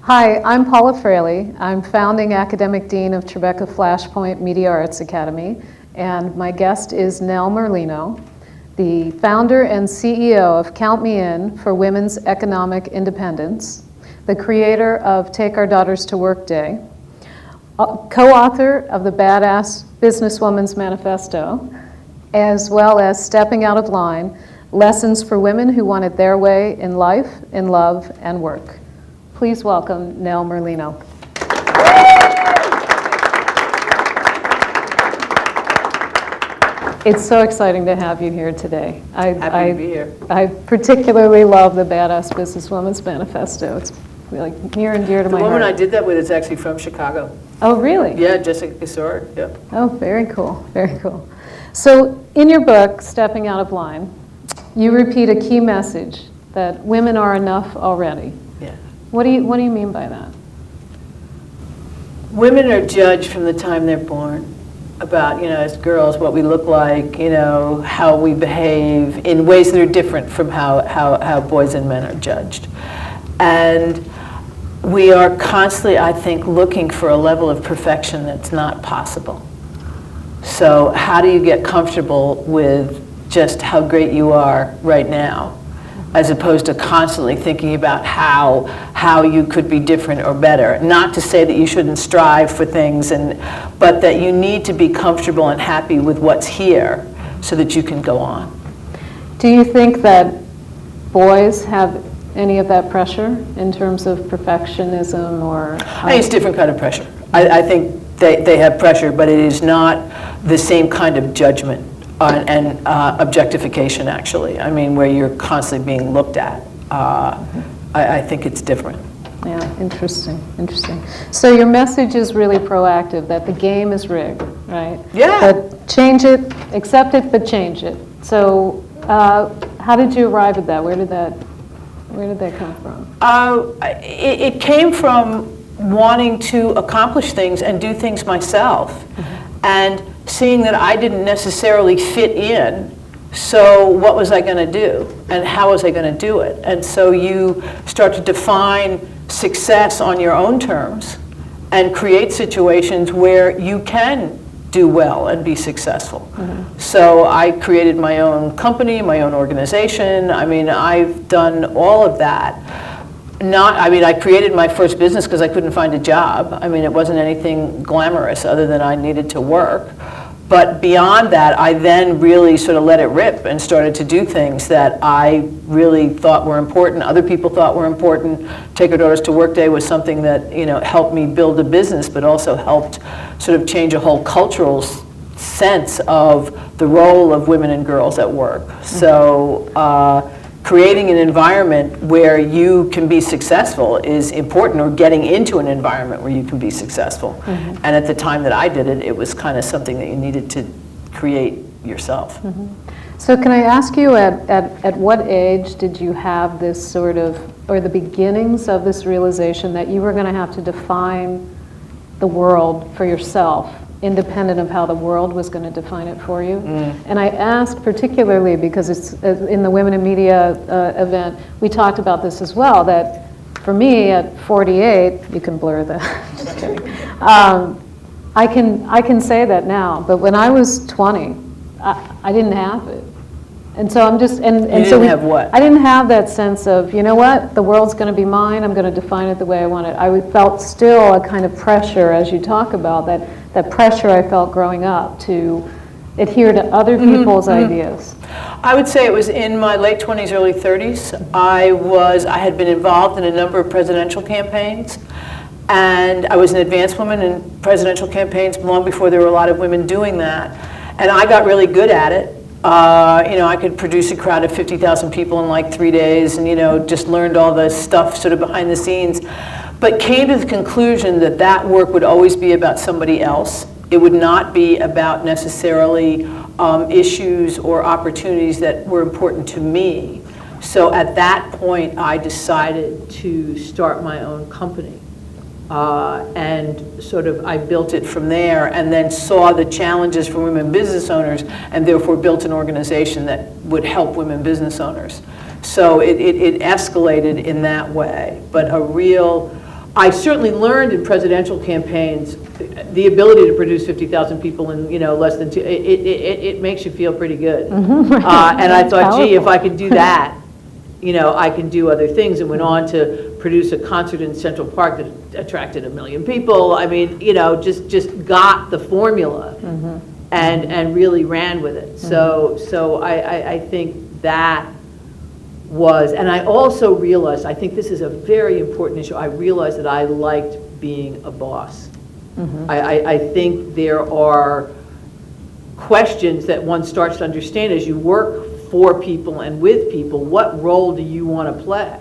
Hi, I'm Paula Froehle. I'm founding academic dean of Tribeca Flashpoint Media Arts Academy, and my guest is Nell Merlino, the founder and CEO of Count Me In for Women's Economic Independence, the creator of Take Our Daughters to Work Day, co-author of the Badass Businesswoman's Manifesto, as well as Stepping Out of Line, Lessons for Women Who Want It Their Way in Life, in Love, and Work. Please welcome Nell Merlino. It's so exciting to have you here today. Happy to be here. I particularly love the Badass Businesswoman's Manifesto. It's really near and dear to my heart. The woman I did that with is actually from Chicago. Oh, really? Yeah, Jessica Sword. Yep. Oh, very cool, very cool. So in your book, Stepping Out of Line, you repeat a key message that women are enough already. Yeah. What do you mean by that? Women are judged from the time they're born about, as girls, what we look like, how we behave in ways that are different from how boys and men are judged. And we are constantly, I think, looking for a level of perfection that's not possible. So how do you get comfortable with just how great you are right now, as opposed to constantly thinking about how you could be different or better? Not to say that you shouldn't strive for things, but that you need to be comfortable and happy with what's here so that you can go on. Do you think that boys have any of that pressure in terms of perfectionism or? I think it's a different kind of pressure. I think they have pressure, but it is not the same kind of judgment and objectification, actually. I mean, where you're constantly being looked at. I think it's different. Yeah, interesting. So your message is really proactive, that the game is rigged, right? Yeah. But change it, accept it, but change it. So how did you arrive at that? Where did that come from? It came from wanting to accomplish things and do things myself, and seeing that I didn't necessarily fit in. So what was I going to do, and how was I going to do it? And so you start to define success on your own terms and create situations where you can do well and be successful. So I created my own company, my own organization. I mean, I've done all of that. I created my first business because I couldn't find a job. I mean, it wasn't anything glamorous other than I needed to work. But beyond that, I then really sort of let it rip and started to do things that I really thought were important, other people thought were important. Take Our Daughters to Work Day was something that helped me build a business, but also helped sort of change a whole cultural sense of the role of women and girls at work. So creating an environment where you can be successful is important, or getting into an environment where you can be successful. And at the time that I did it, it was kind of something that you needed to create yourself. So can I ask you, at what age did you have this sort of, or the beginnings of this realization that you were going to have to define the world for yourself, independent of how the world was going to define it for you? And I ask particularly because it's in the Women in Media event, we talked about this as well, that for me at 48, you can blur that, just kidding. I can say that now, but when I was 20, I didn't have it. And so I'm just, and you so didn't have what? I didn't have that sense of, you know what, the world's going to be mine, I'm going to define it the way I want it. I felt still a kind of pressure, as you talk about, that pressure I felt growing up to adhere to other people's ideas. I would say it was in my late 20s, early 30s. I had been involved in a number of presidential campaigns, and I was an advanced woman in presidential campaigns long before there were a lot of women doing that. And I got really good at it. I could produce a crowd of 50,000 people in like 3 days, and just learned all the stuff sort of behind the scenes, but came to the conclusion that that work would always be about somebody else. It would not be about necessarily issues or opportunities that were important to me. So at that point, I decided to start my own company. And sort of I built it from there, and then saw the challenges for women business owners, and therefore built an organization that would help women business owners. So it escalated in that way, but a real I certainly learned in presidential campaigns the ability to produce 50,000 people in less than two. It makes you feel pretty good. And I thought, gee, if I could do that, I can do other things, and went on to produce a concert in Central Park that attracted 1 million people. I mean, just got the formula and really ran with it. So I think that was, and I also realized, I think this is a very important issue, I realized that I liked being a boss. I think there are questions that one starts to understand as you work for people and with people. What role do you want to play?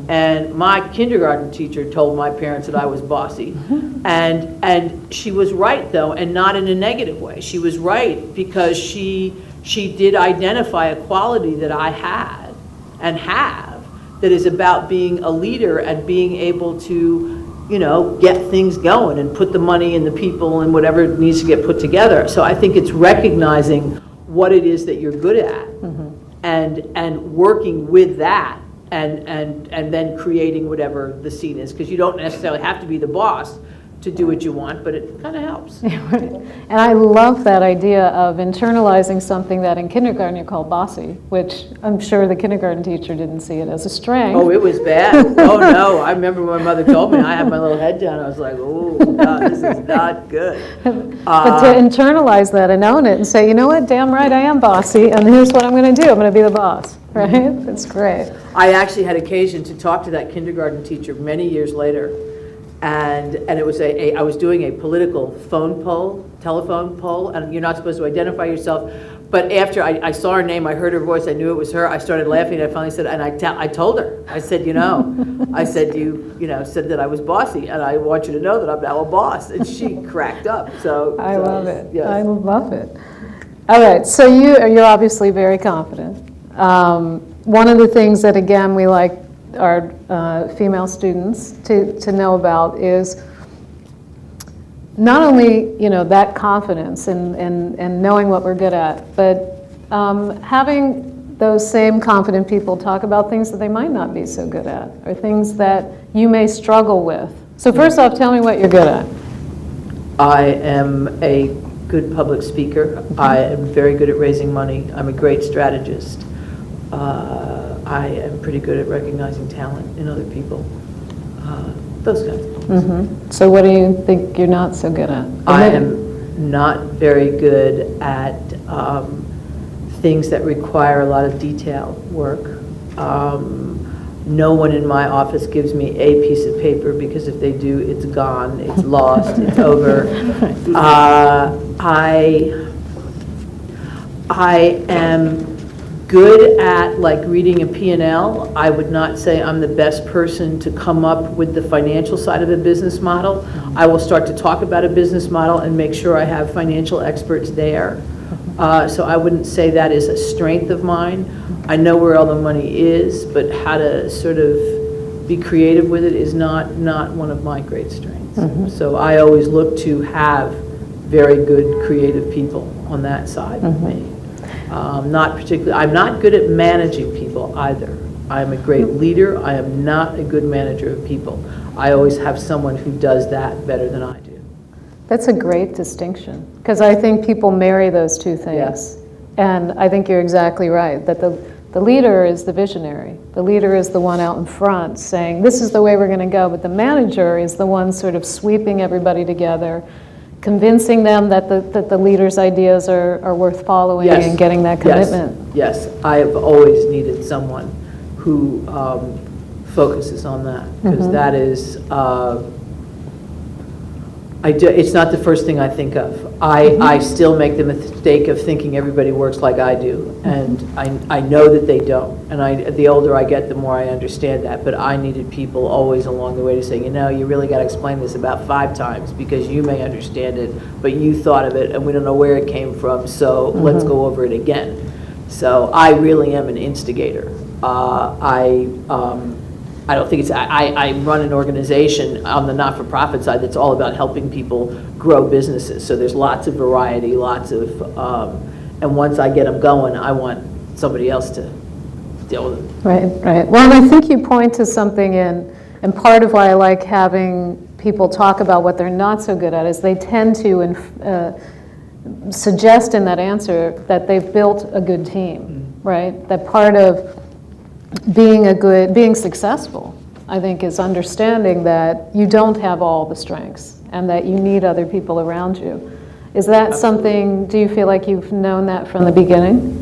And my kindergarten teacher told my parents that I was bossy. And she was right, though, and not in a negative way. She was right because she did identify a quality that I had and have that is about being a leader and being able to get things going and put the money and the people and whatever needs to get put together. So I think it's recognizing what it is that you're good at and working with that and then creating whatever the scene is, because you don't necessarily have to be the boss to do what you want, but it kind of helps. And I love that idea of internalizing something that in kindergarten you call bossy, which I'm sure the kindergarten teacher didn't see it as a strength. Oh, it was bad. Oh no, I remember when my mother told me, I had my little head down, I was like, oh God, this is not good. But to internalize that and own it and say, you know what, damn right I am bossy, and here's what I'm going to do, I'm going to be the boss, right? That's great. I actually had occasion to talk to that kindergarten teacher many years later. And it was I was doing a political telephone poll, and you're not supposed to identify yourself. But after I saw her name, I heard her voice, I knew it was her, I started laughing, and I finally said, and I told her, I said, I said, you said that I was bossy, and I want you to know that I'm now a boss. And she cracked up, I love it. Yes. I love it. All right, so you're obviously very confident. One of the things that, again, we like our female students to know about is not only that confidence and knowing what we're good at, but having those same confident people talk about things that they might not be so good at, or things that you may struggle with. So first off, tell me what you're good at. I am a good public speaker. I am very good at raising money. I'm a great strategist. I am pretty good at recognizing talent in other people, those kinds of things. So what do you think you're not so good at? I am not very good at things that require a lot of detail work. No one in my office gives me a piece of paper, because if they do, it's gone, it's lost, it's over. I am good at reading a P&L. I would not say I'm the best person to come up with the financial side of a business model. I will start to talk about a business model and make sure I have financial experts there. So I wouldn't say that is a strength of mine. I know where all the money is, but how to sort of be creative with it is not one of my great strengths. So I always look to have very good creative people on that side of me. I'm not good at managing people either. I'm a great leader. I am not a good manager of people. I always have someone who does that better than I do. That's a great distinction, because I think people marry those two things. Yes. And I think you're exactly right, that the leader is the visionary. The leader is the one out in front saying, this is the way we're going to go, but the manager is the one sort of sweeping everybody together, convincing them that the leader's ideas are worth following, yes, and getting that commitment. Yes, I have always needed someone who focuses on that, because that is, it's not the first thing I think of. I still make the mistake of thinking everybody works like I do, and I know that they don't. And the older I get, the more I understand that. But I needed people always along the way to say, you really got to explain this about 5 times, because you may understand it, but you thought of it, and we don't know where it came from, so let's go over it again. So I really am an instigator. I don't think I run an organization on the not-for-profit side that's all about helping people grow businesses. So there's lots of variety, lots of, and once I get them going, I want somebody else to deal with them. Right. Well, and I think you point to something in And part of why I like having people talk about what they're not so good at is they tend to suggest in that answer that they've built a good team, right? That part of being successful, I think, is understanding that you don't have all the strengths and that you need other people around you. Is that something, do you feel like you've known that from the beginning?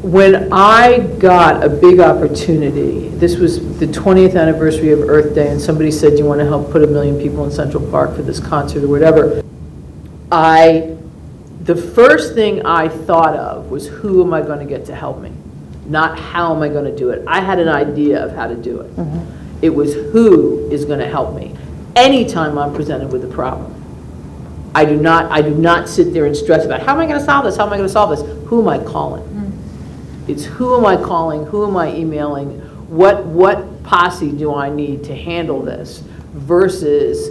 When I got a big opportunity, this was the 20th anniversary of Earth Day, and somebody said, you want to help put 1 million people in Central Park for this concert or whatever. The first thing I thought of was, who am I going to get to help me? Not how am I going to do it. I had an idea of how to do it. It was, who is going to help me? Anytime I'm presented with a problem, I do not sit there and stress about, how am I going to solve this? How am I going to solve this? Who am I calling? It's, who am I calling? Who am I emailing? What posse do I need to handle this? Versus,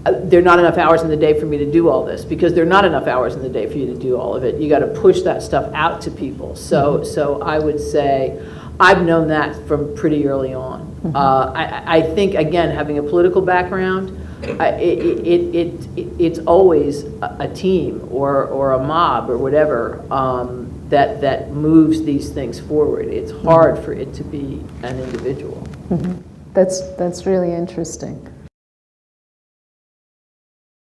there are not enough hours in the day for me to do all this, because there are not enough hours in the day for you to do all of it. You got to push that stuff out to people. So I would say I've known that from pretty early on. I think, again, having a political background, it's always a team or a mob or whatever that moves these things forward. It's hard for it to be an individual. That's really interesting.